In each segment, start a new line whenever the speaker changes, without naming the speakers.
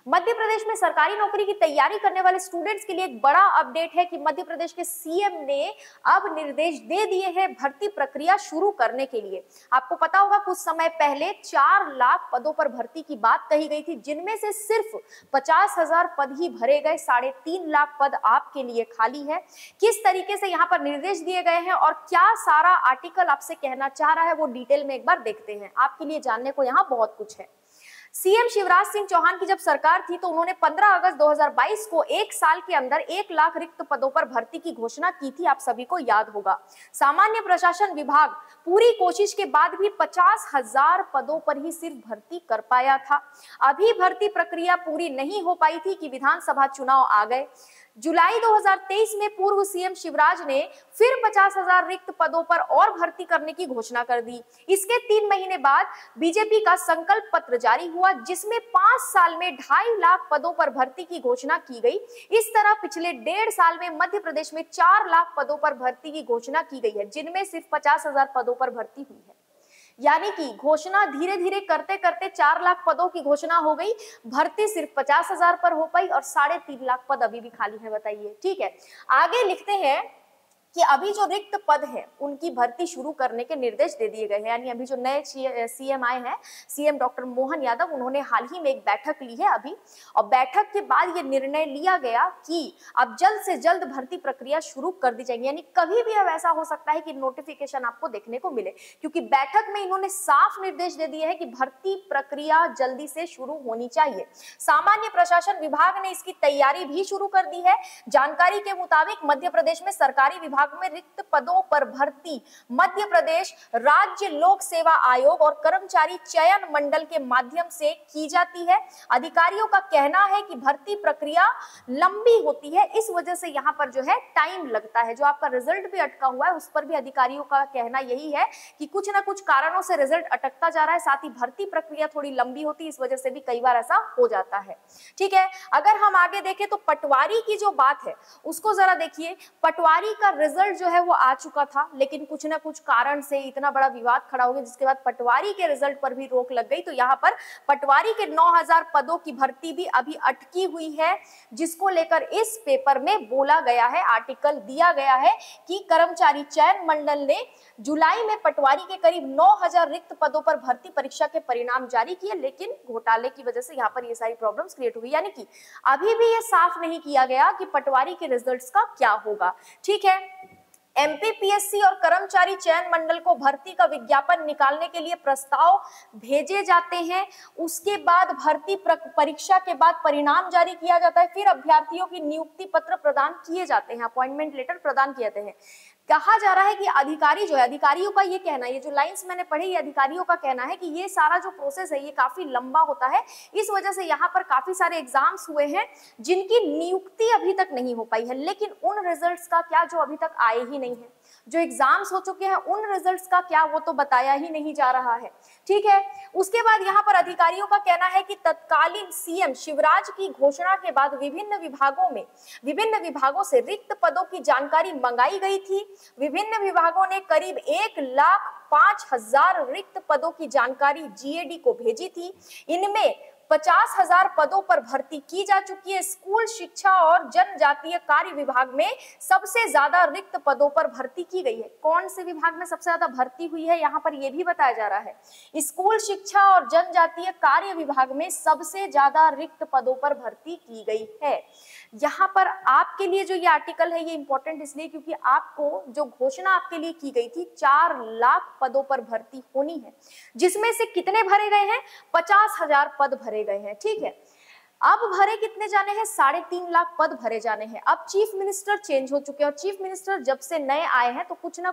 मध्य प्रदेश में सरकारी नौकरी की तैयारी करने वाले स्टूडेंट्स के लिए एक बड़ा अपडेट है कि मध्य प्रदेश के सीएम ने अब निर्देश दे दिए हैं भर्ती प्रक्रिया शुरू करने के लिए। आपको पता होगा कुछ समय पहले 4 लाख पदों पर भर्ती की बात कही गई थी, जिनमें से सिर्फ 50,000 पद ही भरे गए। 3.5 लाख पद आपके लिए खाली है। किस तरीके से यहाँ पर निर्देश दिए गए हैं और क्या सारा आर्टिकल आपसे कहना चाह रहा है वो डिटेल में एक बार देखते हैं। आपके लिए जानने को यहाँ बहुत कुछ है। सीएम शिवराज सिंह चौहान की जब सरकार थी तो उन्होंने 15 अगस्त 2022 को एक साल के अंदर 1 लाख रिक्त पदों पर भर्ती की घोषणा की थी। आप सभी को याद होगा। सामान्य प्रशासन विभाग पूरी कोशिश के बाद भी 50,000 पदों पर ही सिर्फ भर्ती कर पाया था। अभी भर्ती प्रक्रिया पूरी नहीं हो पाई थी कि विधानसभा चुनाव आ गए। जुलाई 2023 में पूर्व सीएम शिवराज ने फिर 50,000 रिक्त पदों पर और भर्ती करने की घोषणा कर दी। इसके 3 महीने बाद बीजेपी का संकल्प पत्र जारी हुआ, जिसमें 5 साल में 2.5 लाख पदों पर भर्ती की घोषणा की गई। इस तरह पिछले 1.5 साल में मध्य प्रदेश में 4 लाख पदों पर भर्ती की घोषणा की गई है, जिनमें सिर्फ 50,000 पदों पर भर्ती हुई है। यानी कि घोषणा धीरे धीरे करते करते 4 लाख पदों की घोषणा हो गई, भर्ती सिर्फ 50,000 पर हो पाई और 3.5 लाख पद अभी भी खाली है। बताइए, ठीक है। आगे लिखते हैं कि अभी जो रिक्त पद है उनकी भर्ती शुरू करने के निर्देश दे दिए गए हैं। यानी अभी जो नए सीएम आए हैं, सीएम डॉक्टर मोहन यादव, उन्होंने हाल ही में एक बैठक ली है अभी, और बैठक के बाद ये निर्णय लिया गया कि अब जल्द से जल्द भर्ती प्रक्रिया शुरू कर दी जाएगी। यानी कभी भी अब ऐसा हो सकता है कि नोटिफिकेशन आपको देखने को मिले, क्योंकि बैठक में इन्होंने साफ निर्देश दे दिए हैं कि भर्ती प्रक्रिया जल्दी से शुरू होनी चाहिए। सामान्य प्रशासन विभाग ने इसकी तैयारी भी शुरू कर दी है। जानकारी के मुताबिक मध्य प्रदेश में सरकारी विभाग में रिक्त पदों पर भर्ती मध्य प्रदेश राज्य लोक सेवा आयोग और कर्मचारी चयन मंडल के माध्यम से की जाती है। अधिकारियों का कहना है कि भर्ती प्रक्रिया लंबी होती है, इस वजह से यहाँ पर जो है टाइम लगता है। जो आपका रिजल्ट भी अटका हुआ है उस पर भी अधिकारियों का कहना यही है कि कुछ ना कुछ कारणों से रिजल्ट अटकता जा रहा है, साथ ही भर्ती प्रक्रिया थोड़ी लंबी होती है, इस वजह से भी कई बार ऐसा हो जाता है। ठीक है, अगर हम आगे देखें तो पटवारी की जो बात है उसको जरा देखिए। पटवारी का रिजल्ट जो है वो आ चुका था, लेकिन कुछ ना कुछ कारण से इतना बड़ा विवाद खड़ा हो गया, जिसके बाद पटवारी के रिजल्ट पर भी रोक लग गई। तो यहाँ पर पटवारी के 9,000 पदों की भर्ती भी अभी अटकी हुई है, जिसको लेकर इस पेपर में बोला गया है, आर्टिकल दिया गया है कि कर्मचारी चयन मंडल ने जुलाई में पटवारी के करीब 9,000 रिक्त पदों पर भर्ती परीक्षा के परिणाम जारी किए, लेकिन घोटाले की वजह से यहाँ पर ये सारी प्रॉब्लम्स क्रिएट हुई। यानी कि अभी भी ये साफ नहीं किया गया कि पटवारी के रिजल्ट्स का क्या होगा। ठीक है, एमपीपीएससी और कर्मचारी चयन मंडल को भर्ती का विज्ञापन निकालने के लिए प्रस्ताव भेजे जाते हैं। उसके बाद भर्ती परीक्षा के बाद परिणाम जारी किया जाता है, फिर अभ्यर्थियों की नियुक्ति पत्र प्रदान किए जाते हैं, अपॉइंटमेंट लेटर प्रदान किए जाते हैं। कहा जा रहा है कि अधिकारी जो है, अधिकारियों का ये कहना है, ये जो लाइंस मैंने पढ़ी, ये अधिकारियों का कहना है कि ये सारा जो प्रोसेस है ये काफी लंबा होता है। इस वजह से यहाँ पर काफी सारे एग्जाम्स हुए हैं जिनकी नियुक्ति अभी तक नहीं हो पाई है, लेकिन उन रिजल्ट्स का क्या जो अभी तक आए ही नहीं है। जो एग्जाम्स हो चुके हैं उन रिजल्ट्स का क्या, वो तो बताया ही नहीं जा रहा है। ठीक है, उसके बाद यहाँ पर अधिकारियों का कहना है कि तत्कालीन सीएम शिवराज की घोषणा के बाद विभिन्न विभागों से रिक्त पदों की जानकारी मंगाई गई थी। विभिन्न विभागों ने करीब 1,05,000 रिक्त पदों की जानकारी जीएडी को भेजी थी। इनमें 50,000 पदों पर भर्ती की जा चुकी है। स्कूल शिक्षा और जनजातीय कार्य विभाग में सबसे ज्यादा रिक्त पदों पर भर्ती की गई है। कौन से विभाग में सबसे ज्यादा भर्ती हुई है यहाँ पर यह भी बताया जा रहा है। स्कूल शिक्षा और जनजातीय कार्य विभाग में सबसे ज्यादा रिक्त पदों पर भर्ती की गई है। यहाँ पर आपके लिए जो ये आर्टिकल है ये इंपॉर्टेंट इसलिए क्योंकि आपको जो घोषणा आपके लिए की गई थी 4 लाख पदों पर भर्ती होनी है, जिसमें से कितने भरे गए हैं? 50,000 पद भरे गए हैं। ठीक है, अब भरे कितने जाने हैं? 3.5 लाख पद भरे जाने हैं। अब चीफ मिनिस्टर चेंज हो चुके हैं और चीफ मिनिस्टर जब से नए आए हैं तो कुछ ना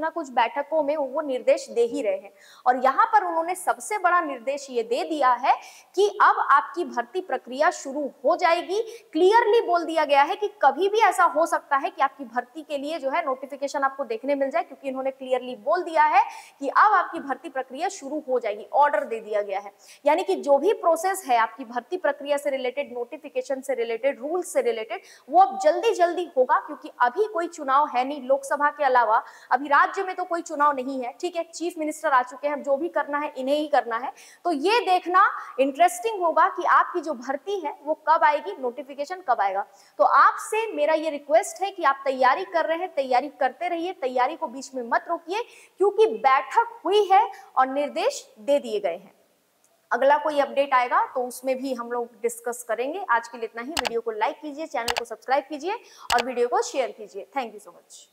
कुछ बैठकों में वो निर्देश दे ही रहे हैं, और यहाँ पर उन्होंने सबसे बड़ा निर्देश ये दे दिया है कि अब आपकी भर्ती प्रक्रिया शुरू हो जाएगी। क्लियरली बोल दिया गया है कि कभी भी ऐसा हो सकता है कि आपकी भर्ती के लिए जो है नोटिफिकेशन आपको देखने मिल जाए, क्योंकि इन्होंने क्लियरली बोल दिया है कि अब आपकी भर्ती प्रक्रिया शुरू हो जाएगी, ऑर्डर दे दिया गया है। यानी कि जो भी प्रोसेस है आपकी भर्ती प्रक्रिया से रिलेटेड, नोटिफिकेशन से रिलेटेड, रूल्स से रिलेटेड, वो अब जल्दी जल्दी होगा, क्योंकि अभी कोई चुनाव है नहीं लोकसभा के अलावा, अभी राज्य में तो कोई चुनाव नहीं है, ठीक है, चीफ मिनिस्टर आ चुके हैं, जो भी करना है इन्हें ही करना है। तो ये देखना इंटरेस्टिंग होगा कि आपकी जो भर्ती है वो कब आएगी, नोटिफिकेशन कब आएगा। तो आपसे मेरा ये रिक्वेस्ट है कि आप तैयारी कर रहे हैं, तैयारी करते रहिए, तैयारी को बीच में मत रोकिए, क्योंकि बैठक हुई है और निर्देश दे दिए गए हैं। अगला कोई अपडेट आएगा तो उसमें भी हम लोग डिस्कस करेंगे। आज के लिए इतना ही। वीडियो को लाइक कीजिए, चैनल को सब्सक्राइब कीजिए और वीडियो को शेयर कीजिए। Thank you so much.